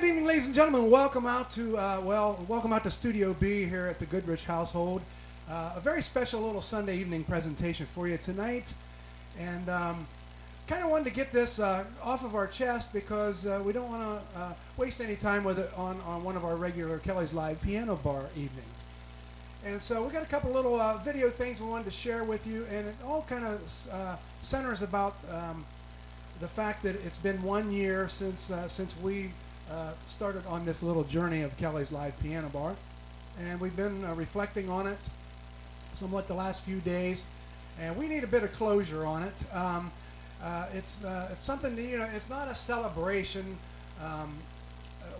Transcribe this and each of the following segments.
good evening, ladies and gentlemen. Welcome out to welcome out to Studio B here at the Goodrich household. A very special little Sunday evening presentation for you tonight, and kind of wanted to get this off of our chest because we don't want to waste any time with it on one of our regular Kelly's Live Piano Bar evenings. And so we got a couple little video things we wanted to share with you, and it all kind of centers about the fact that it's been 1 year since we started on this little journey of Kelly's Live Piano Bar, and we've been reflecting on it somewhat the last few days, and we need a bit of closure on it. It's something that, it's not a celebration.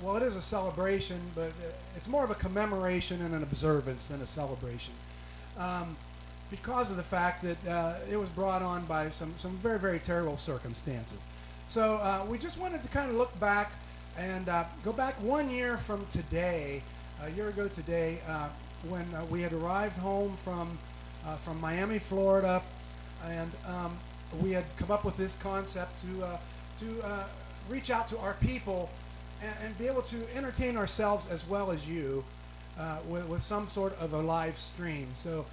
Well, it is a celebration, but it's more of a commemoration and an observance than a celebration, because of the fact that it was brought on by some very, very terrible circumstances. So we just wanted to kind of look back and go back 1 year from today, a year ago today, when we had arrived home from Miami, Florida, and we had come up with this concept to reach out to our people and be able to entertain ourselves as well as you with some sort of a live stream. So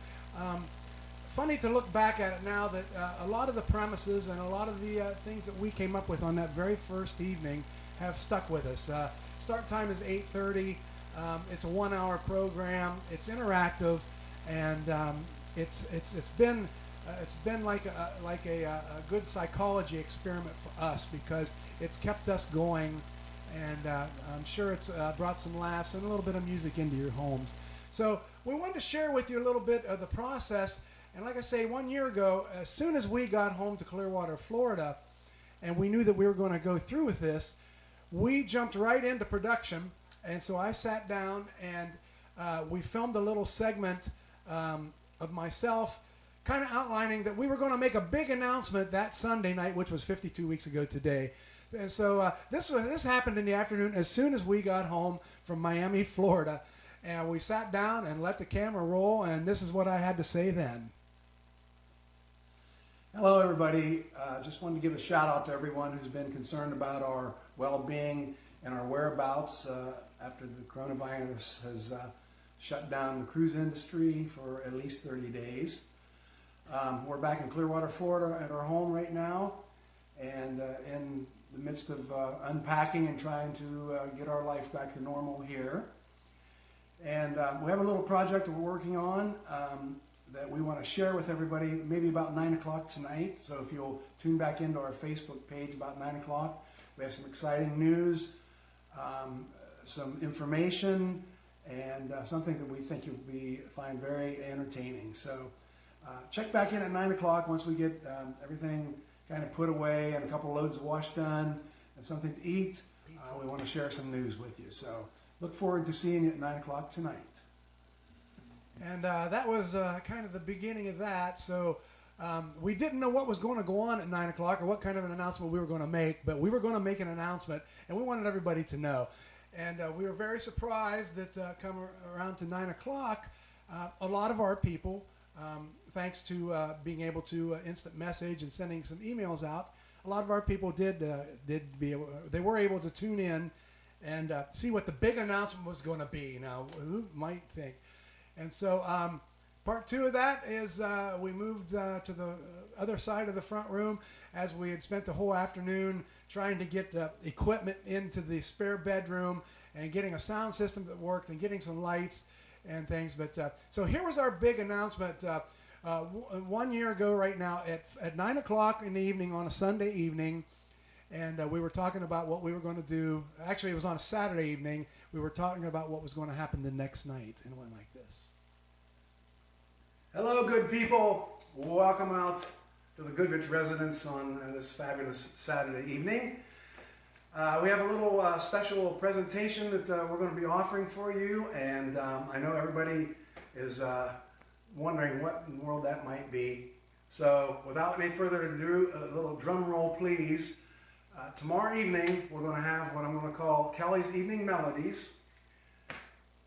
funny to look back at it now that a lot of the premises and a lot of the things that we came up with on that very first evening have stuck with us. Start time is 8:30. It's a 1-hour program. It's interactive, and it's been like a good psychology experiment for us because it's kept us going, and I'm sure it's brought some laughs and a little bit of music into your homes. So we wanted to share with you a little bit of the process. And like I say, 1 year ago, as soon as we got home to Clearwater, Florida, and we knew that we were going to go through with this, we jumped right into production. And so I sat down and we filmed a little segment of myself kind of outlining that we were going to make a big announcement that Sunday night, which was 52 weeks ago today. And so this happened in the afternoon as soon as we got home from Miami, Florida. And we sat down and let the camera roll, and this is what I had to say then. Hello everybody, just wanted to give a shout out to everyone who's been concerned about our well-being and our whereabouts after the coronavirus has shut down the cruise industry for at least 30 days. We're back in Clearwater, Florida at our home right now, and in the midst of unpacking and trying to get our life back to normal here. And we have a little project that we're working on that we want to share with everybody maybe about 9 o'clock tonight. So if you'll tune back into our Facebook page about 9 o'clock, we have some exciting news, some information, and something that we think you'll find very entertaining. So check back in at 9 o'clock once we get everything kind of put away and a couple loads of wash done and something to eat. We want to share some news with you. So look forward to seeing you at 9 o'clock tonight. And that was kind of the beginning of that. So we didn't know what was going to go on at 9 o'clock or what kind of an announcement we were going to make, but we were going to make an announcement, and we wanted everybody to know. And we were very surprised that come around to 9 o'clock, a lot of our people, thanks to being able to instant message and sending some emails out, a lot of our people they were able to tune in and see what the big announcement was going to be. Now, who might think? And so part two of that is we moved to the other side of the front room as we had spent the whole afternoon trying to get equipment into the spare bedroom and getting a sound system that worked and getting some lights and things. But so here was our big announcement 1 year ago right now at 9 o'clock in the evening on a Sunday evening. And we were talking about what we were going to do. Actually, it was on a Saturday evening. We were talking about what was going to happen the next night, and it went like this. Hello, good people. Welcome out to the Goodrich residence on this fabulous Saturday evening. We have a little special presentation that we're going to be offering for you, and I know everybody is wondering what in the world that might be. So without any further ado, a little drum roll, please. Tomorrow evening, we're going to have what I'm going to call Kelly's Evening Melodies.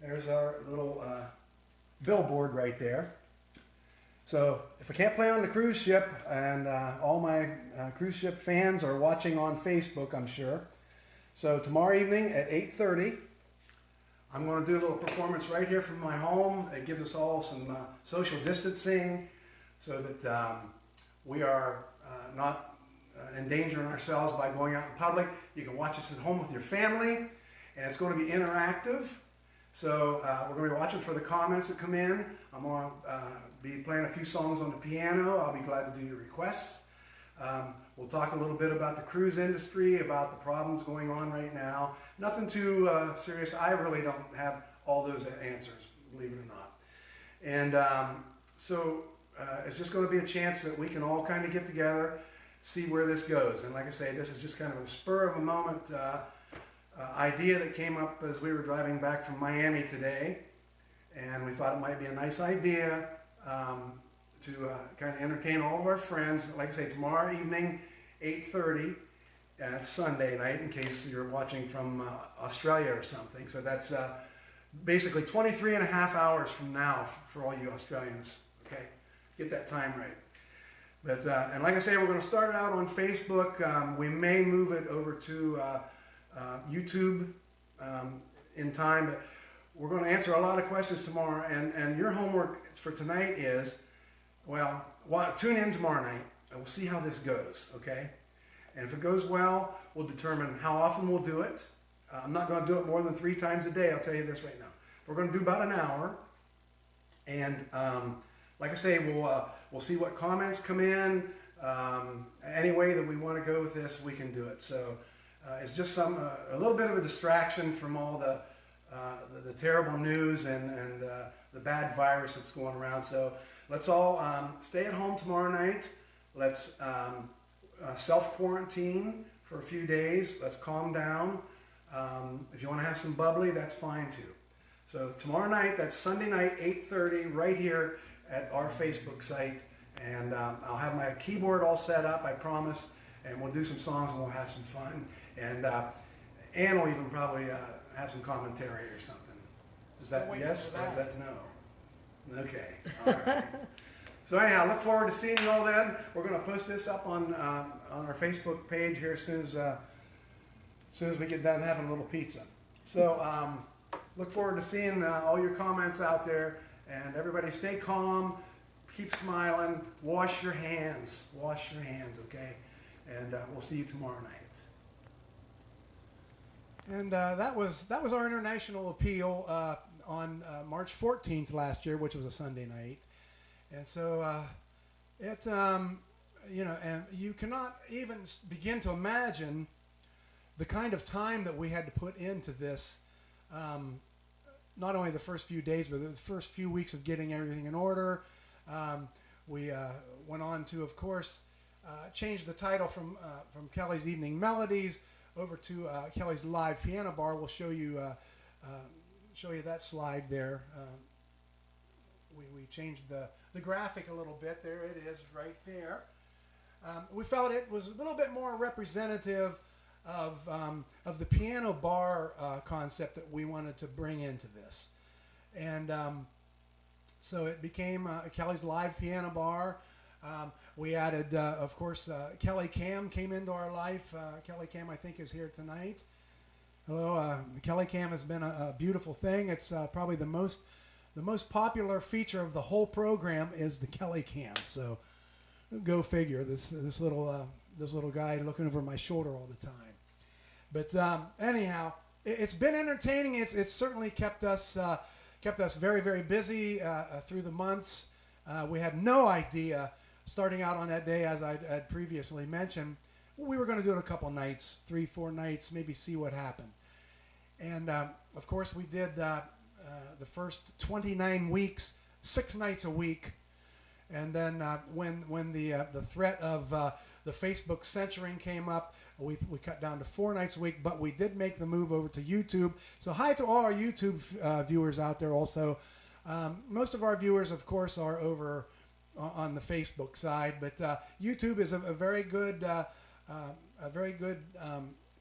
There's our little billboard right there. So if I can't play on the cruise ship, and all my cruise ship fans are watching on Facebook, I'm sure. So tomorrow evening at 8:30, I'm going to do a little performance right here from my home. It gives us all some social distancing so that we are not endangering ourselves by going out in public. You can watch us at home with your family, and it's going to be interactive. So we're going to be watching for the comments that come in. I'm going to be playing a few songs on the piano. I'll be glad to do your requests. We'll talk a little bit about the cruise industry, about the problems going on right now. Nothing too serious. I really don't have all those answers, believe it or not. And so it's just going to be a chance that we can all kind of get together, see where this goes. And like I say, this is just kind of a spur of a moment idea that came up as we were driving back from Miami today. And we thought it might be a nice idea to kind of entertain all of our friends. Like I say, tomorrow evening, 8:30, and it's Sunday night in case you're watching from Australia or something. So that's basically 23 and a half hours from now for all you Australians. Okay, get that time right. But and like I say, we're going to start it out on Facebook. We may move it over to YouTube in time, but we're going to answer a lot of questions tomorrow. And your homework for tonight is, well, tune in tomorrow night and we'll see how this goes, okay? And if it goes well, we'll determine how often we'll do it. I'm not going to do it more than 3 times a day, I'll tell you this right now. We're going to do about an hour. And like I say, we'll see what comments come in. Any way that we want to go with this, we can do it. So it's just a little bit of a distraction from all the terrible news and the bad virus that's going around. So let's all stay at home tomorrow night. Let's self-quarantine for a few days. Let's calm down. If you want to have some bubbly, that's fine too. So tomorrow night, that's Sunday night, 8:30, right here at our Facebook site. And I'll have my keyboard all set up, I promise. And we'll do some songs and we'll have some fun. And Ann will even probably have some commentary or something. Is that yes or is that no? Okay, all right. So anyhow, look forward to seeing you all then. We're going to post this up on our Facebook page here as soon as we get done having a little pizza. So look forward to seeing all your comments out there. And everybody stay calm, keep smiling, wash your hands, okay? And we'll see you tomorrow night. And that was our international appeal on March 14th last year, which was a Sunday night. And so you know, and you cannot even begin to imagine the kind of time that we had to put into this. Not only the first few days, but the first few weeks of getting everything in order. We went on to, of course, change the title from Kelly's Evening Melodies over to Kelly's Live Piano Bar. We'll show you that slide there. We changed the graphic a little bit. There it is, right there. We felt it was a little bit more representative of the piano bar concept that we wanted to bring into this. And so it became Kelly's Live Piano Bar. We added, of course, Kelly Cam came into our life. Kelly Cam, I think, is here tonight. Hello. The Kelly Cam has been a beautiful thing. It's probably the most popular feature of the whole program is the Kelly Cam. So go figure. This little guy looking over my shoulder all the time. But anyhow, it's been entertaining. It's certainly kept us very, very busy through the months. We had no idea starting out on that day, as I had previously mentioned, we were going to do it a couple nights, 3-4 nights, maybe see what happened. And of course, we did the first 29 weeks, 6 nights a week. And then when the threat of the Facebook censoring came up, we cut down to 4 nights a week, but we did make the move over to YouTube. So hi to all our YouTube viewers out there also. Most of our viewers, of course, are over on the Facebook side, but YouTube is a very good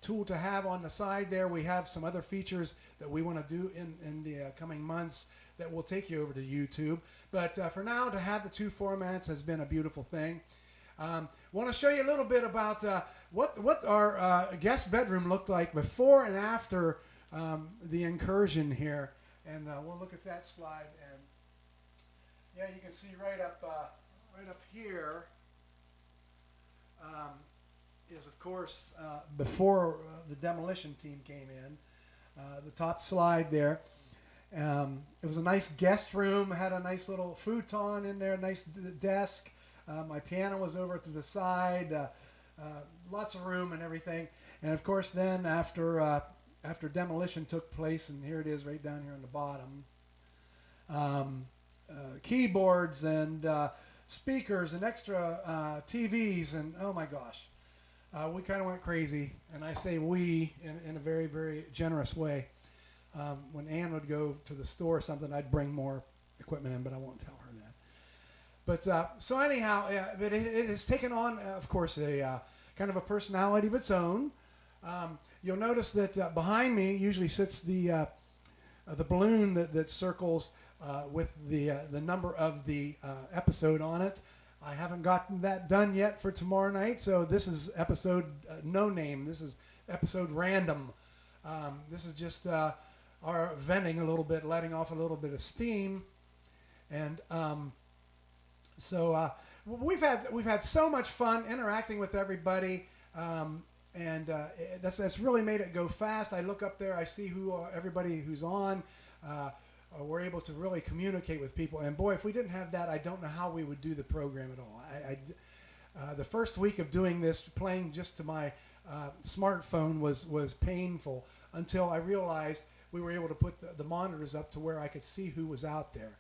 tool to have on the side there. We have some other features that we want to do in the coming months that will take you over to YouTube. But for now, to have the 2 formats has been a beautiful thing. Want to show you a little bit about what our guest bedroom looked like before and after the incursion here. And we'll look at that slide. And yeah, you can see right up here is, of course, before the demolition team came in. The top slide there. It was a nice guest room. Had a nice little futon in there, nice desk. My piano was over to the side. Lots of room and everything. And of course, then after demolition took place, and here it is right down here on the bottom, keyboards and speakers and extra TVs, and oh my gosh, we kind of went crazy. And I say we in a very, very generous way. When Ann would go to the store or something, I'd bring more equipment in, but I won't tell her that. But so anyhow, it has taken on, of course, a kind of a personality of its own. You'll notice that behind me usually sits the balloon that circles with the number of the episode on it. I haven't gotten that done yet for tomorrow night, so this is episode no name. This is episode random. This is just our venting a little bit, letting off a little bit of steam, and so we've had so much fun interacting with everybody, and that's really made it go fast. I look up there, I see everybody who's on. We're able to really communicate with people, and boy, if we didn't have that, I don't know how we would do the program at all. The first week of doing this, playing just to my smartphone was painful until I realized we were able to put the monitors up to where I could see who was out there.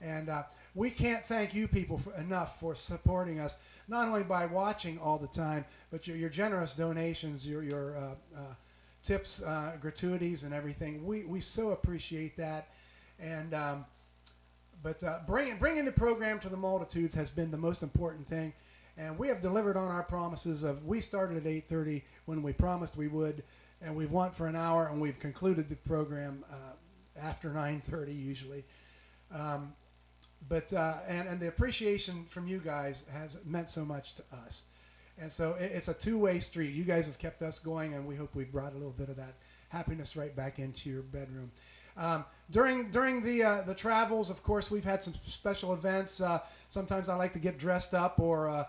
And we can't thank you people enough for supporting us, not only by watching all the time, but your generous donations, your tips, gratuities, and everything. We so appreciate that. And but bringing the program to the multitudes has been the most important thing. And we have delivered on our promises of, we started at 8:30 when we promised we would, and we've went for an hour, and we've concluded the program after 9:30 usually. But the appreciation from you guys has meant so much to us. And so it's a two-way street. You guys have kept us going, and we hope we've brought a little bit of that happiness right back into your bedroom. During the travels, of course, we've had some special events. Sometimes I like to get dressed up or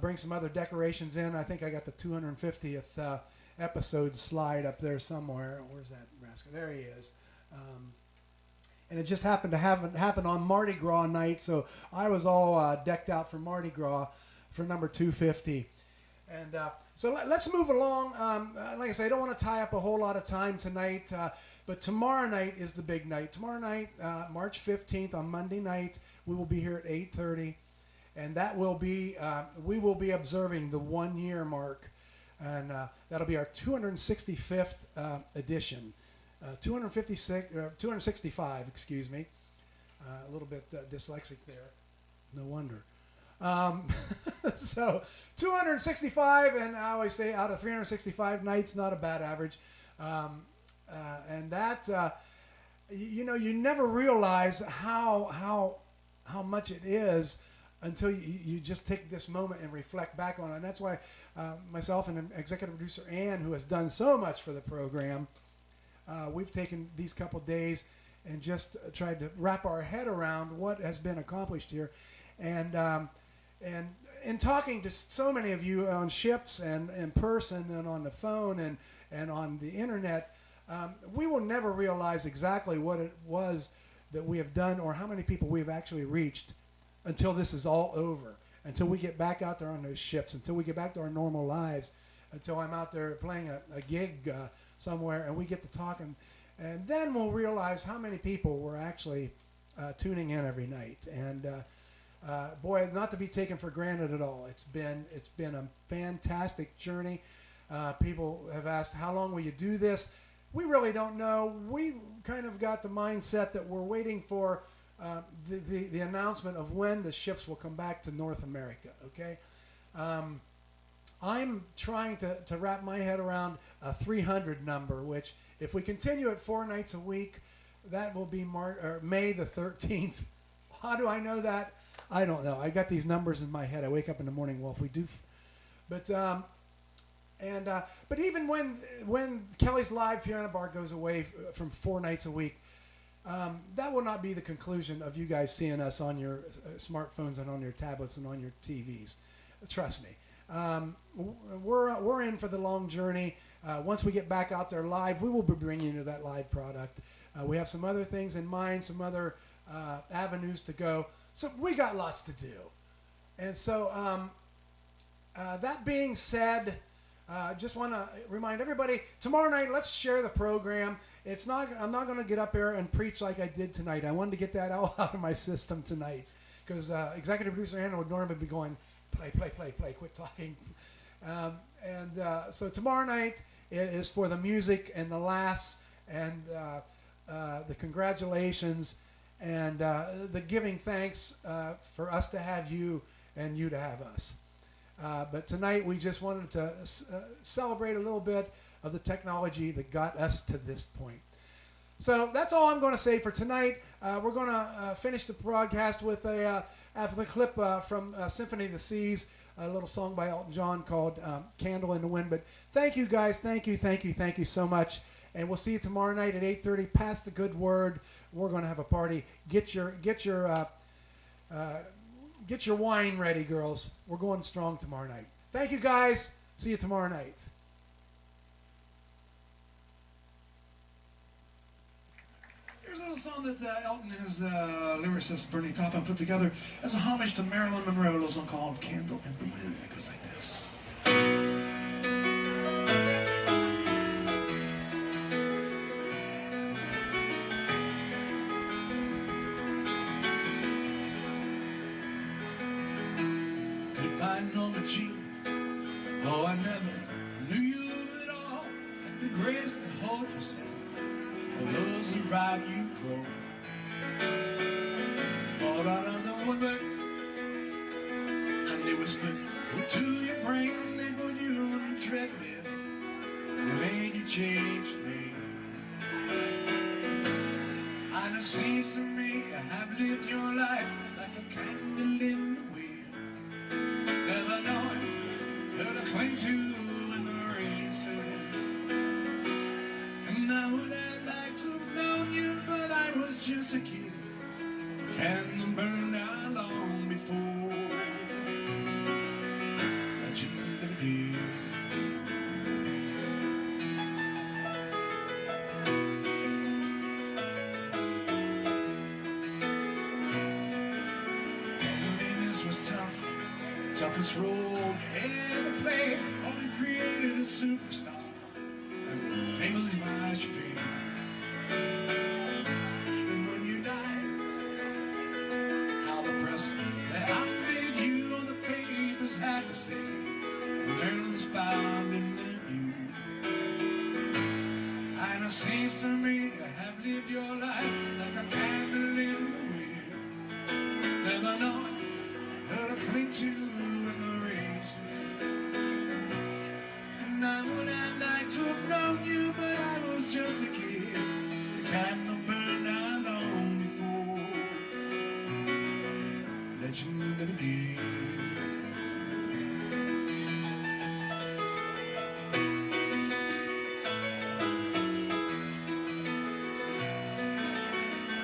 bring some other decorations in. I think I got the 250th episode slide up there somewhere. Where's that rascal? There he is. And it just happened to happen on Mardi Gras night, so I was all decked out for Mardi Gras for number 250. And so let's move along. Like I say, I don't want to tie up a whole lot of time tonight, but tomorrow night is the big night. Tomorrow night, March 15th, on Monday night, we will be here at 8:30, and that will be we will be observing the 1 year mark, and that'll be our 265th edition. 265, excuse me. A little bit dyslexic there. No wonder. So 265, and I always say out of 365 nights, not a bad average. And that, you never realize how much it is until you just take this moment and reflect back on it. And that's why myself and executive producer Ann, who has done so much for the program, we've taken these couple days and just tried to wrap our head around what has been accomplished here. And in talking to so many of you on ships and in person and on the phone and on the internet, we will never realize exactly what it was that we have done or how many people we've actually reached until this is all over, until we get back out there on those ships, until we get back to our normal lives, until I'm out there playing a gig somewhere and we get to talking, and then we'll realize how many people were actually tuning in every night. And boy, not to be taken for granted at all. It's been a fantastic journey. People have asked, how long will you do this? We really don't know. We kind of got the mindset that we're waiting for the announcement of when the ships will come back to North America, okay? I'm trying to wrap my head around a 300 number, which if we continue at 4 nights a week, that will be May the 13th. How do I know that? I don't know. I got these numbers in my head. I wake up in the morning. Well, if we do, but but even when Kelly's live piano bar goes away from 4 nights a week, that will not be the conclusion of you guys seeing us on your smartphones and on your tablets and on your TVs. Trust me. We're in for the long journey. Once we get back out there live, we will be bringing you that live product. We have some other things in mind, some other avenues to go. So we got lots to do. And so that being said, just want to remind everybody, tomorrow night, let's share the program. I'm not going to get up there and preach like I did tonight. I wanted to get that all out of my system tonight because executive producer Anna would normally be going, play, quit talking. So tomorrow night is for the music and the laughs and the congratulations and the giving thanks for us to have you and you to have us. But tonight we just wanted to celebrate a little bit of the technology that got us to this point. So that's all I'm going to say for tonight. We're going to finish the broadcast with after the clip from Symphony of the Seas, a little song by Elton John called Candle in the Wind. But thank you guys. Thank you so much. And we'll see you tomorrow night at 8:30. Pass the good word. We're going to have a party. Get your wine ready, girls. We're going strong tomorrow night. Thank you, guys. See you tomorrow night. Here's a little song that Elton and his lyricist Bernie Taupin put together as a homage to Marilyn Monroe, a little song called Candle in the Wind. It goes like this. Goodbye, Norma Jean. Oh, I never knew you at all. Had the grace to hold yourself. Those around you grow. All out of the woodwork, and they whispered into your brain. They put you on a treadmill, and they made you change your name. And it seems to me you have lived your life like a candle in the wind, never knowing who to cling to when the rain sets in. And I would have liked to have known you, but I was just a kid. The candle burned out long before that you never did. Loneliness was tough, toughest role you ever played. Only created a superstar. Famous advice you paid. And when you died, how the press they outdid you on the papers had to say Maryland's found in the news. And it seems to me you have lived your life like a candle in the wind, never knowing who to cling to when the rain sets. And I would have liked to have known you, but I was just a kid. The candle burned out long before that you never did.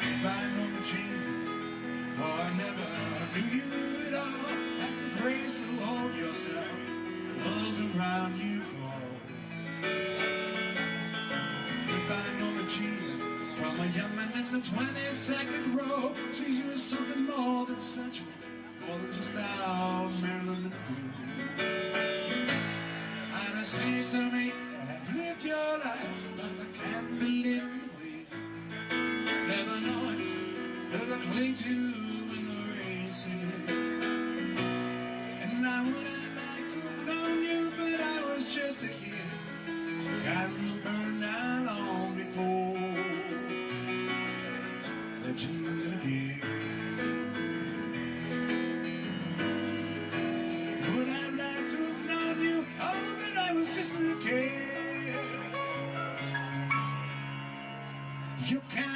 Goodbye, Norma Jean. Oh, I never knew you at all. Had the grace to hold yourself. Those around you fall. Goodbye, Norma Jean. From a young man in the 22nd row, sees you as something more than sensual, more than just out Maryland and blue. And it seems to me you have lived your life like a candle in the wind, never knowing who to cling to when the rain sets in. And I would have liked to have known you, but I was just a kid. Candle burned out long before that you never did. Would I like to have known you? Oh, but I was just a kid. You can't